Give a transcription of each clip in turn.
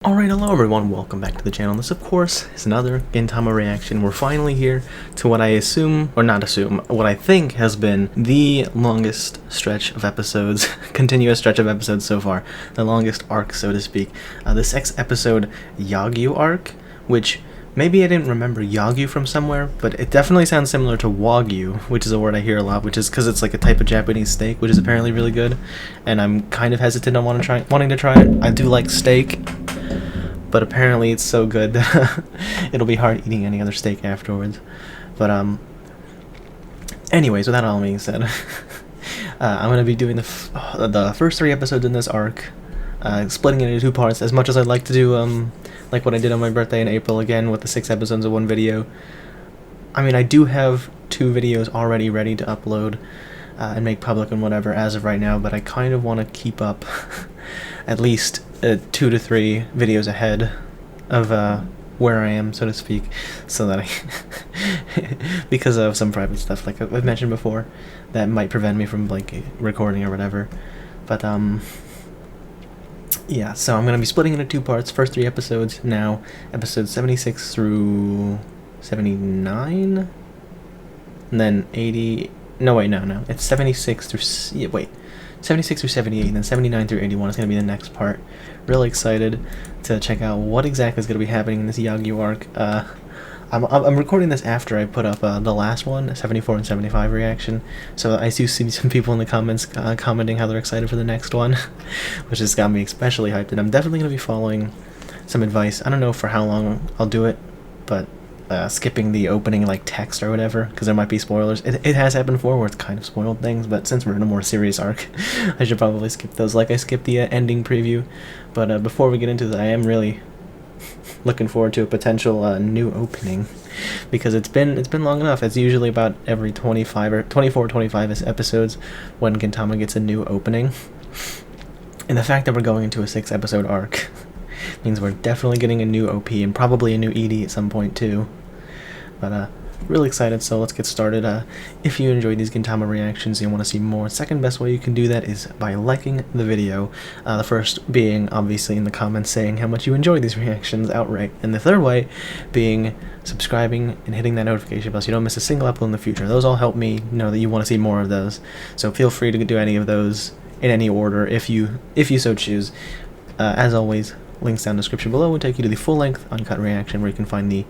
Alright, hello everyone, welcome back to the channel. This, of course, is another Gintama reaction. We're finally here to what I assume, or not assume, what I think has been the longest stretch of episodes, continuous stretch of episodes so far. The longest arc, so to speak. The 6th episode, Yagyu arc, which maybe I didn't remember Yagyu from somewhere, but it definitely sounds similar to Wagyu, which is a word I hear a lot, which is because it's like a type of Japanese steak, which is apparently really good, and I'm kind of hesitant on wanting to try it. I do like steak, but apparently it's so good that it'll be hard eating any other steak afterwards. But anyways, with that all being said, I'm gonna be doing the first 3 episodes in this arc, splitting it into 2 parts. As much as I'd like to do like what I did on my birthday in April again with the 6 episodes of one video. I mean, I do have 2 videos already ready to upload and make public and whatever as of right now, but I kind of want to keep up at least 2 to 3 videos ahead of where I am, so to speak, so that I because of some private stuff like I've mentioned before that might prevent me from like recording or whatever. But yeah, so I'm gonna be splitting into 2 parts. First 3 episodes now, episodes 76 through 79, and then 80. No, wait, no, it's 76 through 76 through 78, and then 79 through 81 is going to be the next part. Really excited to check out what exactly is going to be happening in this Yagyu arc. I'm recording this after I put up the last one, 74 and 75 reaction, so I do see some people in the comments commenting how they're excited for the next one, which has got me especially hyped, and I'm definitely going to be following some advice. I don't know for how long I'll do it, but skipping the opening like text or whatever, because there might be spoilers. It has happened before where it's kind of spoiled things, but since we're in a more serious arc, I should probably skip those, like I skipped the ending preview. But before we get into that, I am really looking forward to a potential new opening, because it's been long enough. It's usually about every 25 or 24 25 episodes when Gintama gets a new opening, and the fact that we're going into a 6 episode arc means we're definitely getting a new OP and probably a new ED at some point too. But really excited, so let's get started. If you enjoyed these Gintama reactions and you want to see more, second best way you can do that is by liking the video. The first being obviously in the comments saying how much you enjoy these reactions outright, and the third way being subscribing and hitting that notification bell so you don't miss a single upload in the future. Those all help me know that you want to see more of those, so feel free to do any of those in any order if you so choose. As always, links down in the description below will take you to the full-length uncut reaction, where you can find the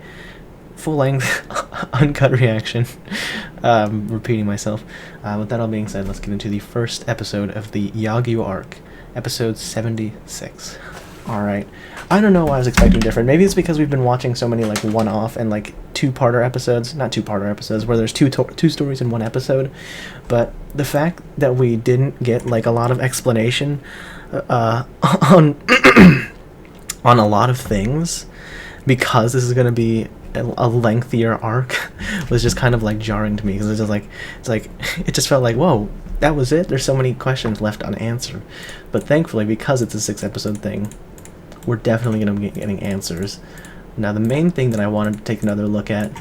full-length uncut reaction. Repeating myself. With that all being said, let's get into the first episode of the Yagyu arc, episode 76. Alright, I don't know why I was expecting different. Maybe it's because we've been watching so many like one-off and like two-parter episodes, not two-parter episodes, where there's two stories in one episode, but the fact that we didn't get like a lot of explanation on on a lot of things, because this is going to be a lengthier arc, was just kind of like jarring to me, because it just felt like, whoa, that was it? There's so many questions left unanswered. But thankfully, because it's a 6 episode thing, we're definitely going to be getting answers. Now, the main thing that I wanted to take another look at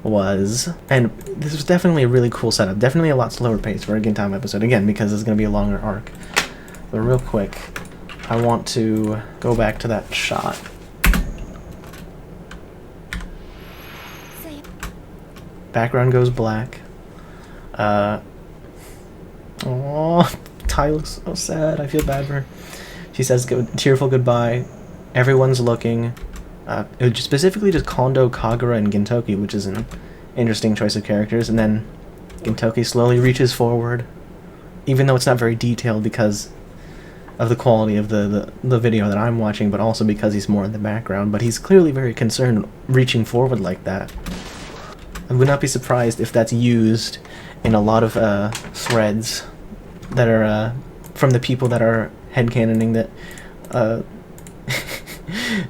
was, and this was definitely a really cool setup, definitely a lot slower pace for a Gintama episode, again, because it's going to be a longer arc. But real quick, I want to go back to that shot. Background goes black. Oh, Ty looks so sad. I feel bad for her. She says tearful goodbye. Everyone's looking. It was specifically just Kondo, Kagura, and Gintoki, which is an interesting choice of characters. And then Gintoki slowly reaches forward, even though it's not very detailed because of the quality of the video that I'm watching, but also because he's more in the background. But he's clearly very concerned reaching forward like that. I would not be surprised if that's used in a lot of threads that are from the people that are headcanoning that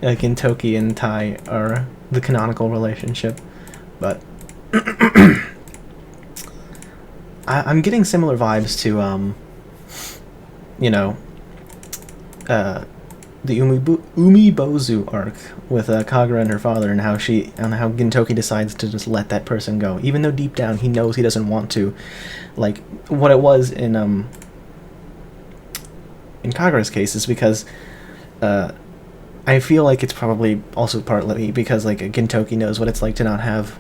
Gintoki and Tai are the canonical relationship. But I'm getting similar vibes to you know, the Umibozu arc with Kagura and her father, and how Gintoki decides to just let that person go, even though deep down he knows he doesn't want to. Like what it was in Kagura's case is because I feel like it's probably also partly because like Gintoki knows what it's like to not have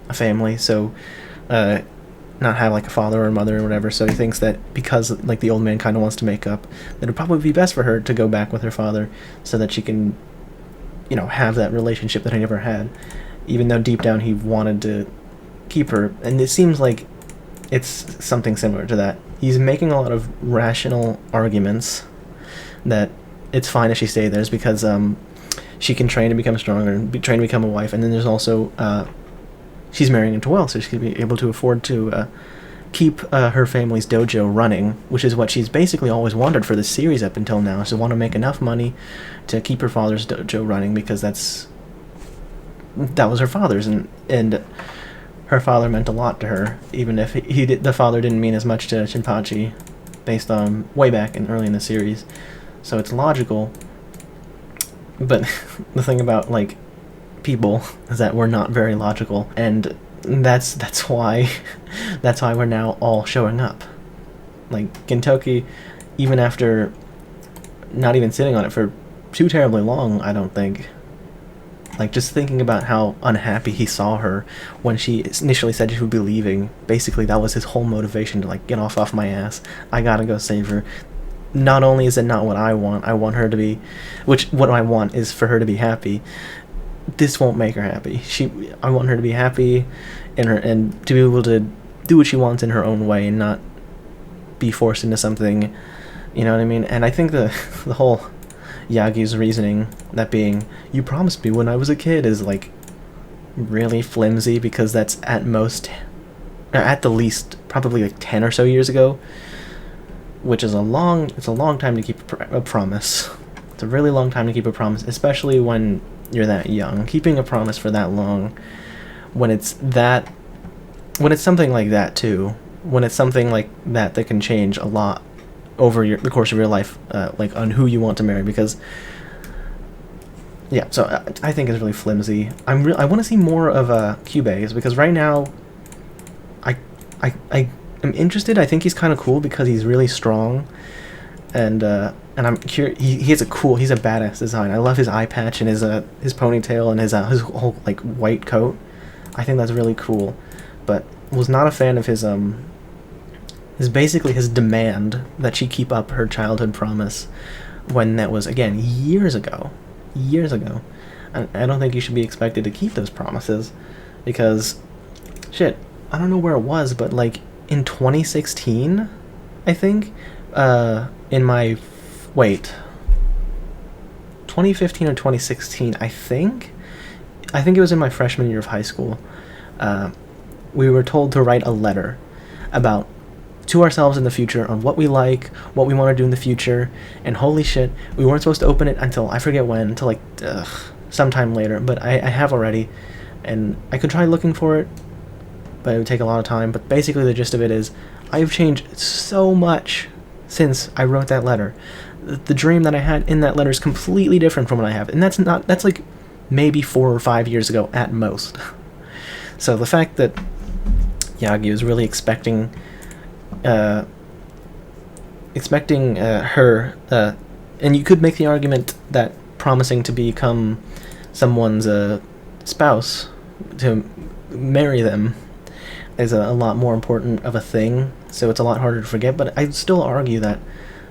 a family, so not have like a father or a mother or whatever. So he thinks that because like the old man kind of wants to make up, that it'd probably be best for her to go back with her father so that she can, have that relationship that he never had, even though deep down he wanted to keep her. And it seems like it's something similar to that. He's making a lot of rational arguments that it's fine if she stays there because she can train to become stronger and train to become a wife. And then there's also she's marrying into wealth, so she's going to be able to afford to keep her family's dojo running, which is what she's basically always wanted for this series up until now. She want to make enough money to keep her father's dojo running because that was her father's, and her father meant a lot to her, even if the father didn't mean as much to Shinpachi, based on way back and early in the series. So it's logical, but the thing about like people is that we're not very logical, and that's why we're now all showing up. Like Gintoki, even after not even sitting on it for too terribly long, I don't think. Like, just thinking about how unhappy he saw her when she initially said she would be leaving. Basically, that was his whole motivation to, like, get off my ass. I gotta go save her. Not only is it not what I want her to be, what I want is for her to be happy. This won't make her happy. I want her to be happy and to be able to do what she wants in her own way and not be forced into something, you know what I mean? And I think the whole Yagyu's reasoning, that being, you promised me when I was a kid, is like really flimsy, because that's at the least probably like 10 or so years ago, which is a long time to keep a promise. It's a really long time to keep a promise, especially when you're that young. Keeping a promise for that long, when it's something like that too, when it's something like that can change a lot over the course of your life, like on who you want to marry, because yeah, so I think it's really flimsy. I want to see more of Kyubei's, because right now I am interested. I think he's kind of cool because he's really strong, and I'm curious. He's a badass design. I love his eye patch and his ponytail and his whole like white coat. I think that's really cool, but was not a fan of his basically his demand that she keep up her childhood promise, when that was, again, years ago. I don't think you should be expected to keep those promises, because shit, I don't know where it was, but like in 2016, I think, 2015 or 2016, I think it was in my freshman year of high school. We were told to write a letter to ourselves in the future on what we like, what we want to do in the future, and holy shit, we weren't supposed to open it until, I forget when, until like sometime later, but I have already, and I could try looking for it, but it would take a lot of time. But basically the gist of it is, I've changed so much since I wrote that letter. The dream that I had in that letter is completely different from what I have, and that's like maybe 4 or 5 years ago at most. So the fact that Yagyu is really expecting her, and you could make the argument that promising to become someone's spouse, to marry them, is a lot more important of a thing, so it's a lot harder to forget. But I'd still argue that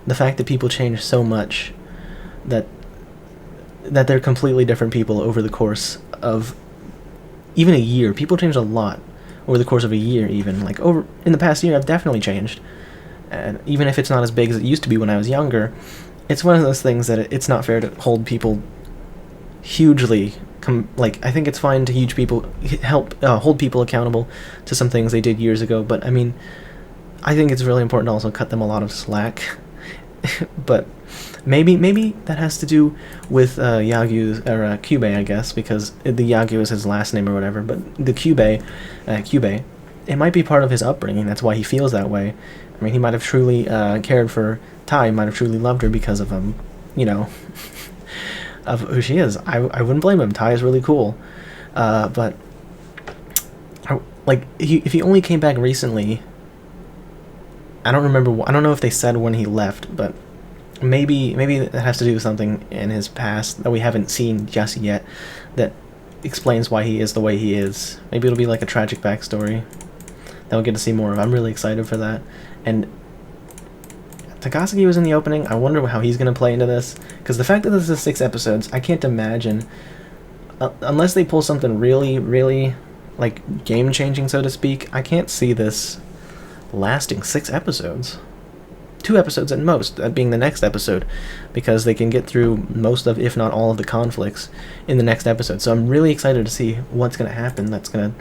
the fact that people change so much, that they're completely different people over the course of even a year. People change a lot over the course of a year, even. Like, in the past year, I've definitely changed. And even if it's not as big as it used to be when I was younger, it's one of those things that it's not fair to hold people hugely. I think it's fine to hold people accountable to some things they did years ago, but I mean, I think it's really important to also cut them a lot of slack. But maybe that has to do with Yagyu, or Kyubei, I guess, because the Yagyu is his last name or whatever. But the Kyubei, it might be part of his upbringing. That's why he feels that way. I mean, he might have truly cared for Tai, might have truly loved her because of of who she is. I wouldn't blame him. Tai is really cool, but if he only came back recently. I don't know if they said when he left, but maybe it has to do with something in his past that we haven't seen just yet that explains why he is the way he is. Maybe it'll be like a tragic backstory that we'll get to see more of. I'm really excited for that. And Takasugi was in the opening. I wonder how he's going to play into this, because the fact that this is 6 episodes, I can't imagine, unless they pull something really, really, like, game-changing, so to speak, I can't see this lasting 6 episodes. 2 episodes at most, that being the next episode, because they can get through most of, if not all of the conflicts in the next episode. So I'm really excited to see what's going to happen that's going to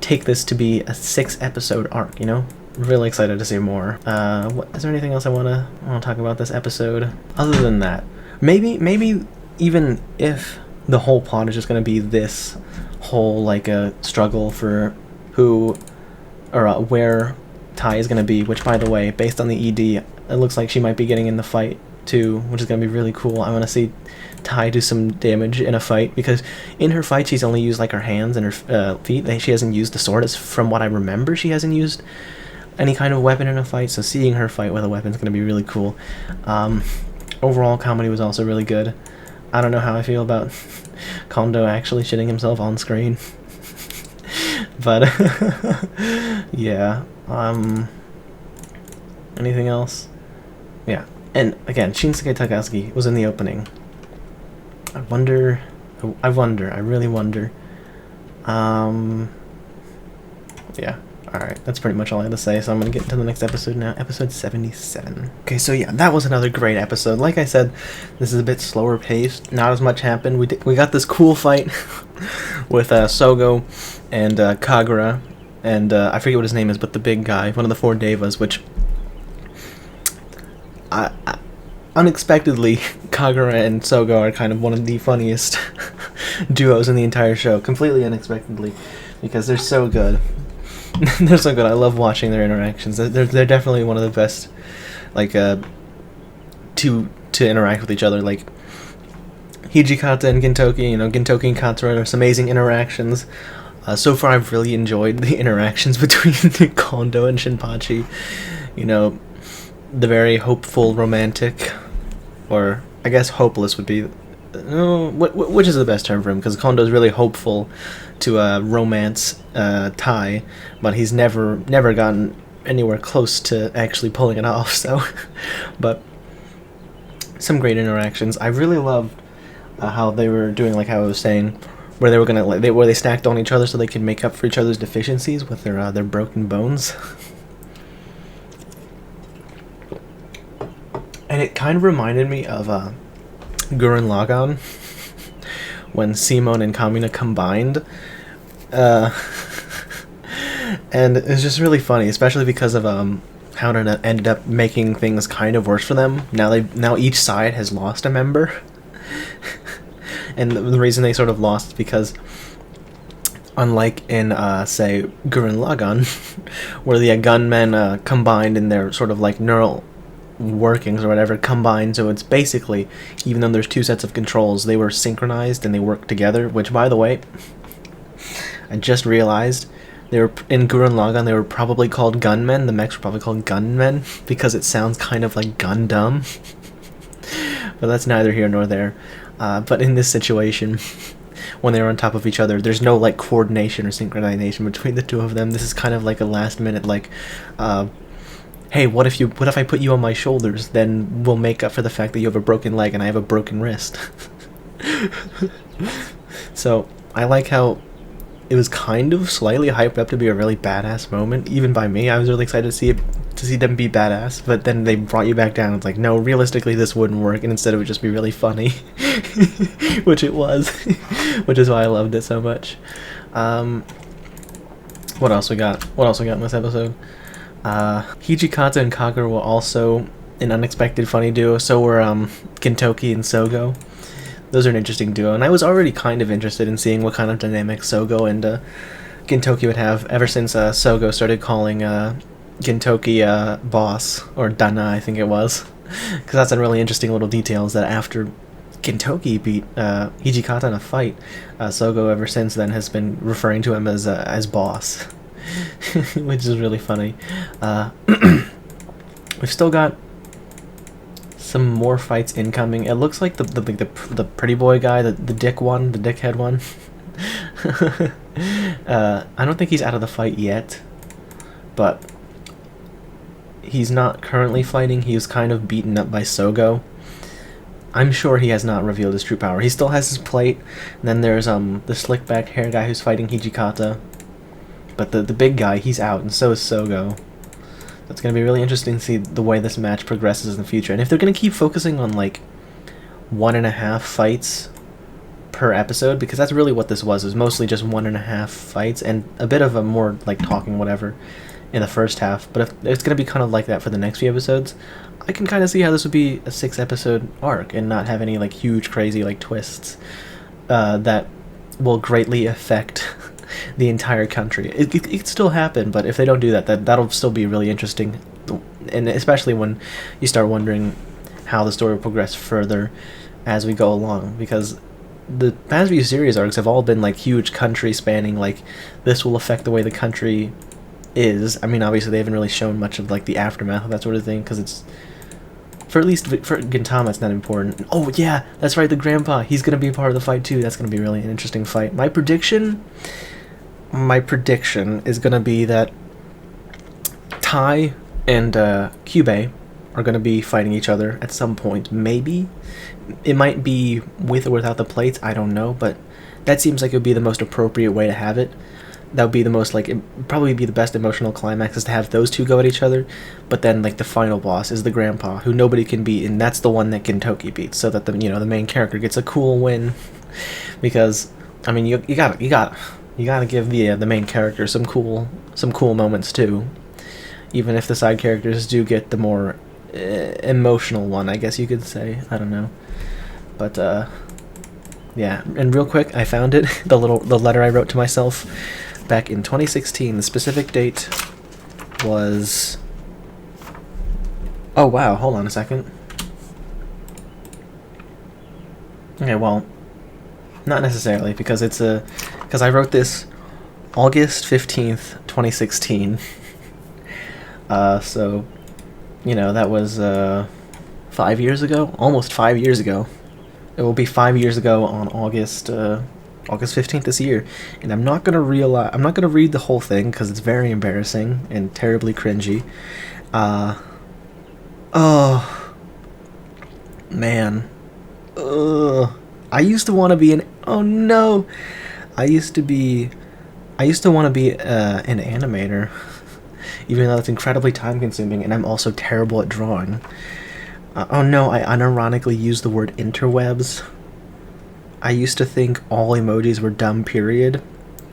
take this to be a 6-episode arc, you know? Really excited to see more. Is there anything else I want to talk about this episode? Other than that, maybe even if the whole plot is just going to be this whole, like, a struggle for who, or where Tai is going to be, which, by the way, based on the ED, it looks like she might be getting in the fight too, which is going to be really cool. I want to see Tai do some damage in a fight, because in her fight she's only used, like, her hands and her feet. She hasn't used the sword, as from what I remember she hasn't used any kind of weapon in a fight, so seeing her fight with a weapon is going to be really cool. Overall, comedy was also really good. I don't know how I feel about Kondo actually shitting himself on screen. But, yeah. Anything else? Yeah. And, again, Shinsuke Takasugi was in the opening. I really wonder. Yeah. Alright, that's pretty much all I had to say, so I'm going to get into the next episode now, episode 77. Okay, so yeah, that was another great episode. Like I said, this is a bit slower paced, not as much happened. We got this cool fight with Sogo and Kagura, and I forget what his name is, but the big guy, one of the 4 Devas, which... unexpectedly, Kagura and Sogo are kind of one of the funniest duos in the entire show, completely unexpectedly, because they're so good. They're so good. I love watching their interactions. They're definitely one of the best, like, to interact with each other. Like, Hijikata and Gintoki, Gintoki and Katsura, there's amazing interactions. So far, I've really enjoyed the interactions between Kondo and Shinpachi. The very hopeful, romantic, or I guess hopeless would be, which is the best term for him, because Kondo's really hopeful to romance Tai, but he's never gotten anywhere close to actually pulling it off. So, but some great interactions. I really loved how they were doing, like how I was saying, where they were gonna where they stacked on each other so they could make up for each other's deficiencies with their broken bones. And it kind of reminded me of Gurren Lagann, when Simon and Kamina combined. And it's just really funny, especially because of how it ended up making things kind of worse for them. Now each side has lost a member. And the reason they sort of lost is because, unlike in, say, Gurren Lagann, where the gunmen combined in their sort of like neural workings or whatever, combined, so it's basically, even though there's 2 sets of controls, they were synchronized and they worked together, which, by the way, I just realized, they were in Gurren Lagann, they were probably called gunmen. The mechs were probably called gunmen, because it sounds kind of like Gundam. But that's neither here nor there. But in this situation, when they were on top of each other, there's no, like, coordination or synchronization between the 2 of them. This is kind of like a last minute, like, hey, what if I put you on my shoulders? Then we'll make up for the fact that you have a broken leg and I have a broken wrist. So I like how it was kind of slightly hyped up to be a really badass moment, even by me. I was really excited to see them be badass, but then they brought you back down. It's like, no, realistically this wouldn't work, and instead it would just be really funny. Which it was. Which is why I loved it so much. What else we got in this episode? Hijikata and Kagura were also an unexpected funny duo, so were Gintoki and Sogo. Those are an interesting duo, and I was already kind of interested in seeing what kind of dynamic Sogo and Gintoki would have ever since Sogo started calling Gintoki boss, or Dana, I think it was. Because that's a really interesting little detail, is that after Gintoki beat Hijikata in a fight, Sogo ever since then has been referring to him as boss. Which is really funny. We've still got some more fights incoming. It looks like the pretty boy guy, the dickhead one. I don't think he's out of the fight yet, but he's not currently fighting. He was kind of beaten up by Sogo. I'm sure he has not revealed his true power. He still has his plate. And then there's the slick back hair guy who's fighting Hijikata. But the big guy, he's out, and so is Sogo. It's going to be really interesting to see the way this match progresses in the future. And if they're going to keep focusing on, like, 1.5 fights per episode, because that's really what this was. It was mostly just 1.5 fights, and a bit of a more, like, talking whatever in the first half. But if it's going to be kind of like that for the next few episodes, I can kind of see how this would be a 6-episode arc and not have any, like, huge, crazy, like, twists that will greatly affect the entire country. It could still happen, but if they don't do that, that'll still be really interesting, and especially when you start wondering how the story will progress further as we go along, because the past few series arcs have all been like huge country spanning, like this will affect the way the country is. I mean, obviously they haven't really shown much of like the aftermath of that sort of thing, because it's, for at least for Gintama, it's not important. Oh yeah, that's right, the grandpa, he's gonna be part of the fight too. That's gonna be really an interesting fight. My prediction is gonna be that Tai and Kyubey are gonna be fighting each other at some point. Maybe it might be with or without the plates, I don't know, but that seems like it would be the most appropriate way to have it. That would be the most, like, it'd probably be the best emotional climax, is to have those two go at each other, but then, like, the final boss is the grandpa, who nobody can beat, and that's the one that Gintoki beats, so that the main character gets a cool win. Because, I mean, you gotta give the main character some cool moments too, even if the side characters do get the more emotional one, I guess you could say. I don't know, but yeah. And real quick, I found it, the letter I wrote to myself back in 2016. The specific date was, oh wow, hold on a second. Okay, well, not necessarily, because it's because I wrote this August 15th, 2016. So, that was 5 years ago, almost 5 years ago. It will be 5 years ago on August 15th this year, and I'm not gonna read the whole thing because it's very embarrassing and terribly cringy. Oh man, I used to want to be I used to want to be an animator, even though it's incredibly time consuming, and I'm also terrible at drawing. Oh no, I unironically used the word interwebs. I used to think all emojis were dumb, period.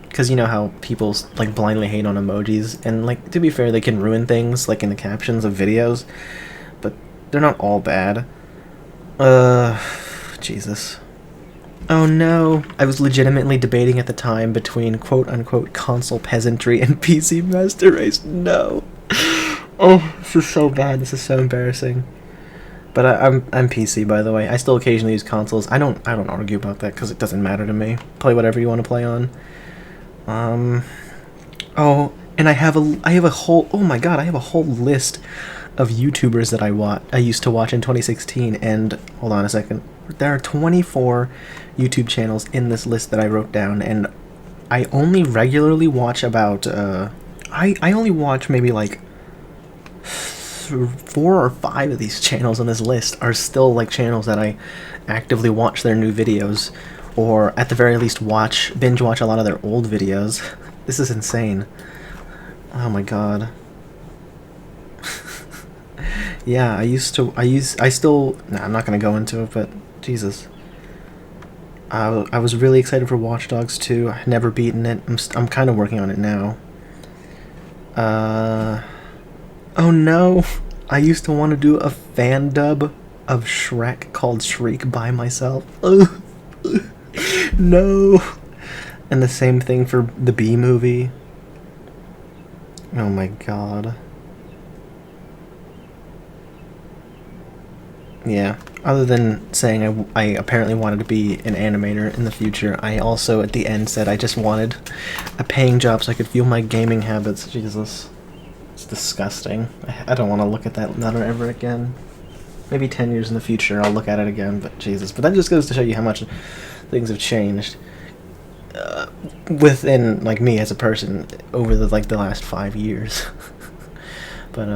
Because you know how people, like, blindly hate on emojis, and, like, to be fair, they can ruin things, like in the captions of videos, but they're not all bad. Jesus. Oh no, I was legitimately debating at the time between quote-unquote console peasantry and PC Master Race. No. Oh, this is so bad, this is so embarrassing. But I'm PC, by the way. I still occasionally use consoles. I don't argue about that because it doesn't matter to me. Play whatever you want to play on. Oh, and I have a whole, oh my god, I have a whole list of YouTubers that I used to watch in 2016, and hold on a second. There are 24 YouTube channels in this list that I wrote down, and I only regularly watch about I only watch maybe like 4 or 5 of these channels on this list are still like channels that I actively watch their new videos, or at the very least binge watch a lot of their old videos. This is insane. Oh my god. Yeah, I'm not gonna go into it, but Jesus. I was really excited for Watch Dogs 2. I've never beaten it. I'm kind of working on it now. Oh no! I used to want to do a fan dub of Shrek called Shriek by myself. No! And the same thing for the Bee Movie. Oh my god. Yeah, other than saying I apparently wanted to be an animator in the future, I also at the end said I just wanted a paying job so I could fuel my gaming habits. Jesus. It's disgusting. I don't want to look at that letter ever again. maybe 10 years in the future, I'll look at it again. But Jesus, but that just goes to show you how much things have changed within like me as a person over the last 5 years. But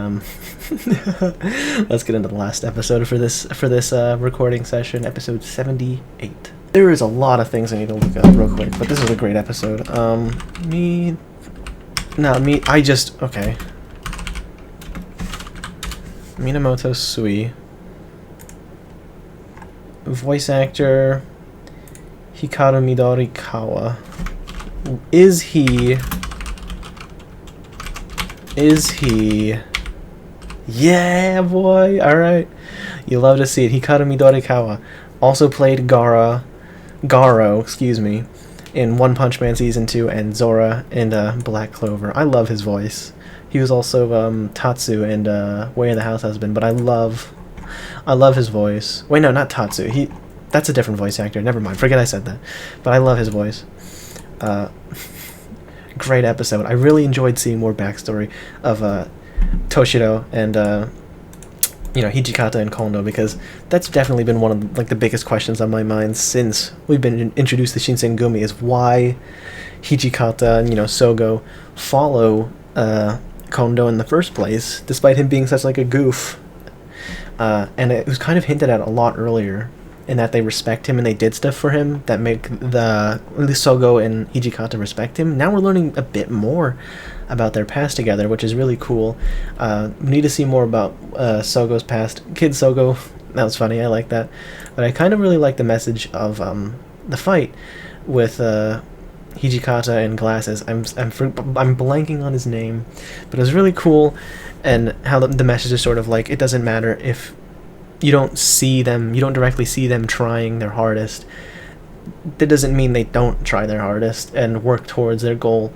let's get into the last episode for this recording session, episode 78. There is a lot of things I need to look up real quick, but this is a great episode. Okay. Minamoto Sui. Voice actor Hikaru Midorikawa. Is he... Yeah, boy! Alright. You love to see it. Hikaru Midorikawa also played Garo, in One Punch Man Season 2 and Zora in Black Clover. I love his voice. He was also Tatsu in Way of the House Husband, but I love his voice. Wait, no, not Tatsu. That's a different voice actor. Never mind. Forget I said that. But I love his voice. Great episode. I really enjoyed seeing more backstory of Toshiro and Hijikata and Kondo, because that's definitely been one of the biggest questions on my mind since we've been introduced to Shinsengumi, is why Hijikata and Sogo follow Kondo in the first place, despite him being such a goof. And it was kind of hinted at a lot earlier, in that they respect him and they did stuff for him that make at least Sogo and Hijikata respect him. Now we're learning a bit more about their past together, which is really cool. We need to see more about Sogo's past. Kid Sogo, that was funny, I like that. But I kind of really like the message of the fight with Hijikata and Glasses. I'm blanking on his name, but it was really cool, and how the message is sort of like, it doesn't matter if you don't directly see them trying their hardest. That doesn't mean they don't try their hardest and work towards their goal,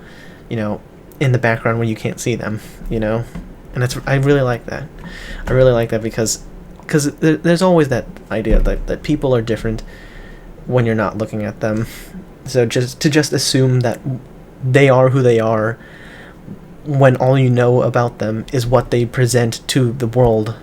in the background when you can't see them, and I really like that. I really like that because there's always that idea that people are different when you're not looking at them. So just assume that they are who they are when all you know about them is what they present to the world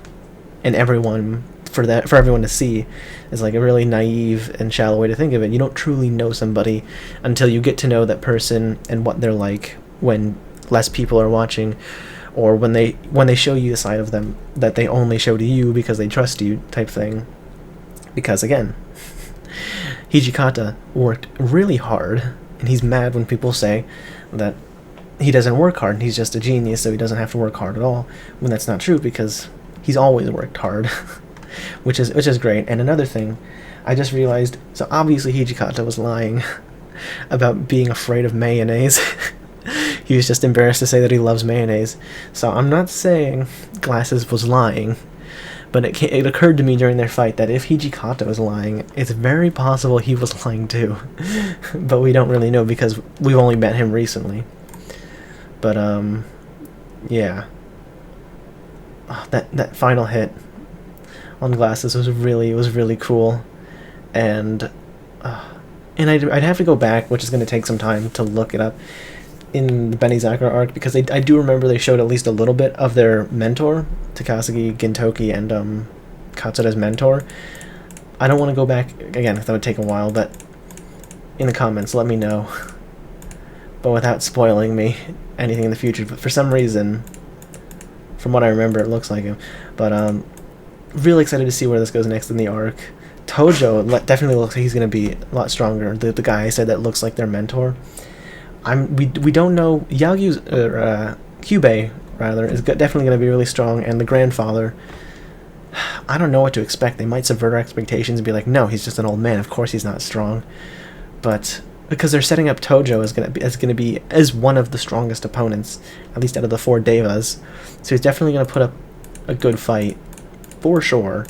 and everyone, for everyone to see, is a really naive and shallow way to think of it. You don't truly know somebody until you get to know that person and what they're like when less people are watching, or when they show you a side of them that they only show to you because they trust you, type thing. Because again, Hijikata worked really hard, and he's mad when people say that he doesn't work hard and he's just a genius, so he doesn't have to work hard at all, when that's not true, because he's always worked hard. which is great. And another thing, I just realized, so obviously Hijikata was lying about being afraid of mayonnaise. He was just embarrassed to say that he loves mayonnaise. So I'm not saying Glasses was lying, but it occurred to me during their fight that if Hijikata was lying, it's very possible he was lying too. But we don't really know because we've only met him recently. But yeah. Oh, that final hit on Glasses was really cool, and I'd have to go back, which is going to take some time to look it up, in the Benizakura arc, because I do remember they showed at least a little bit of their mentor, Takasugi, Gintoki, and Katsura's mentor. I don't want to go back again, because that would take a while, but in the comments let me know, but without spoiling me anything in the future. But for some reason, from what I remember, it looks like him. But really excited to see where this goes next in the arc. Tojo definitely looks like he's going to be a lot stronger. The guy I said that looks like their mentor. We don't know. Yagyu's Kyubei rather is definitely going to be really strong, and the grandfather, I don't know what to expect. They might subvert our expectations and be like, no, he's just an old man. Of course he's not strong. But because they're setting up Tojo as going to be as one of the strongest opponents, at least out of the 4 Devas. So he's definitely going to put up a good fight, for sure.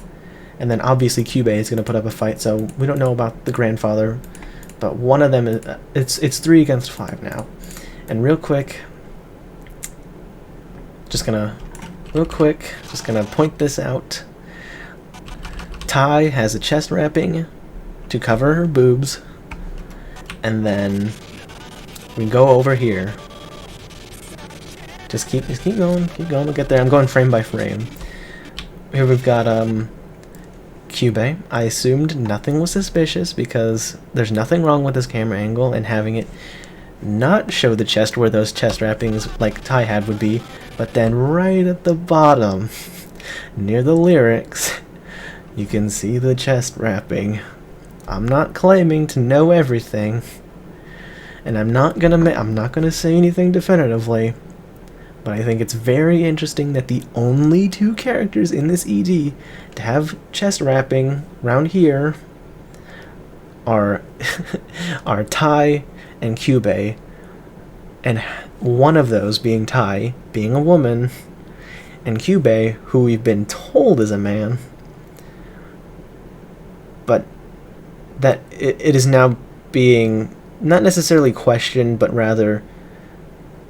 And then obviously Kyubei is going to put up a fight, so we don't know about the grandfather. But one of them, it's 3 against 5 now. And real quick, just gonna point this out. Tai has a chest wrapping to cover her boobs. And then we go over here. Just keep going, we'll get there. I'm going frame by frame. Here we've got Cube. I assumed nothing was suspicious because there's nothing wrong with this camera angle and having it not show the chest where those chest wrappings like Tai had would be, but then right at the bottom, near the lyrics, you can see the chest wrapping. I'm not claiming to know everything, and I'm not gonna say anything definitively, but I think it's very interesting that the only two characters in this ED to have chest wrapping around here are are Tai and Cube, and one of those being Tai, being a woman, and Cube, who we've been told is a man, but that it is now being not necessarily questioned, but rather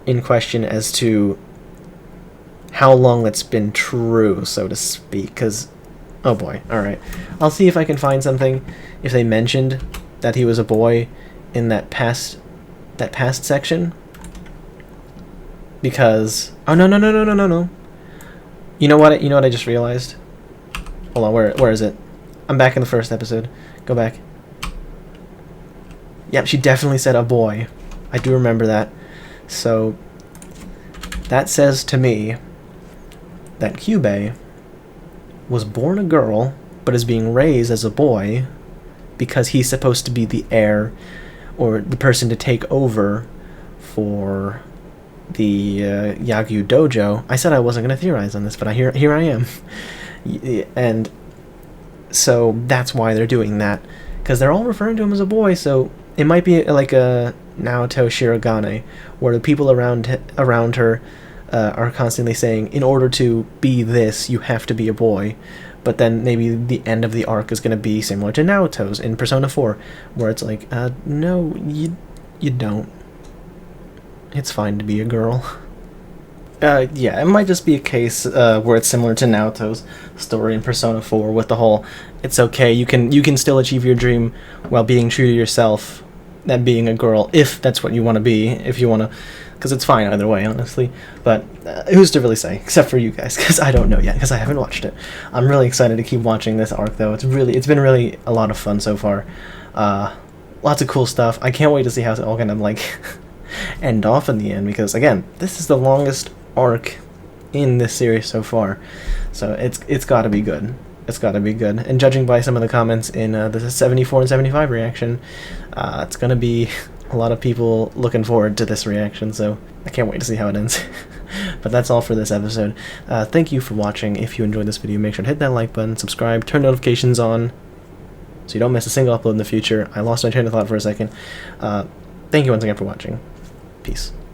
in question as to how long that's been true, so to speak, because, oh boy, alright. I'll see if I can find something, if they mentioned that he was a boy in that past section, because, oh no. You know what I just realized? Hold on, where is it? I'm back in the first episode. Go back. Yep, she definitely said a boy. I do remember that. So, that says to me that Cube was born a girl, but is being raised as a boy because he's supposed to be the heir, or the person to take over for the Yagyu dojo. I said I wasn't going to theorize on this, but here I am. And so that's why they're doing that, because they're all referring to him as a boy, so it might be like a Naoto Shirogane, where the people around her are constantly saying, in order to be this, you have to be a boy. But then maybe the end of the arc is going to be similar to Naoto's in Persona 4, where it's like, no, you don't. It's fine to be a girl. Yeah, it might just be a case where it's similar to Naoto's story in Persona 4 with the whole, it's okay, you can still achieve your dream while being true to yourself, that being a girl, if that's what you want to be, if you want to, because it's fine either way, honestly, but who's to really say, except for you guys, because I don't know yet, because I haven't watched it. I'm really excited to keep watching this arc, though. It's been really a lot of fun so far. Lots of cool stuff. I can't wait to see how it's all gonna, like, end off in the end, because, again, this is the longest arc in this series so far, so it's got to be good. It's got to be good. And judging by some of the comments in the 74 and 75 reaction, it's gonna be a lot of people looking forward to this reaction, so I can't wait to see how it ends. But that's all for this episode. Thank you for watching. If you enjoyed this video, make sure to hit that like button, subscribe, turn notifications on, so you don't miss a single upload in the future. I lost my train of thought for a second. Thank you once again for watching. Peace.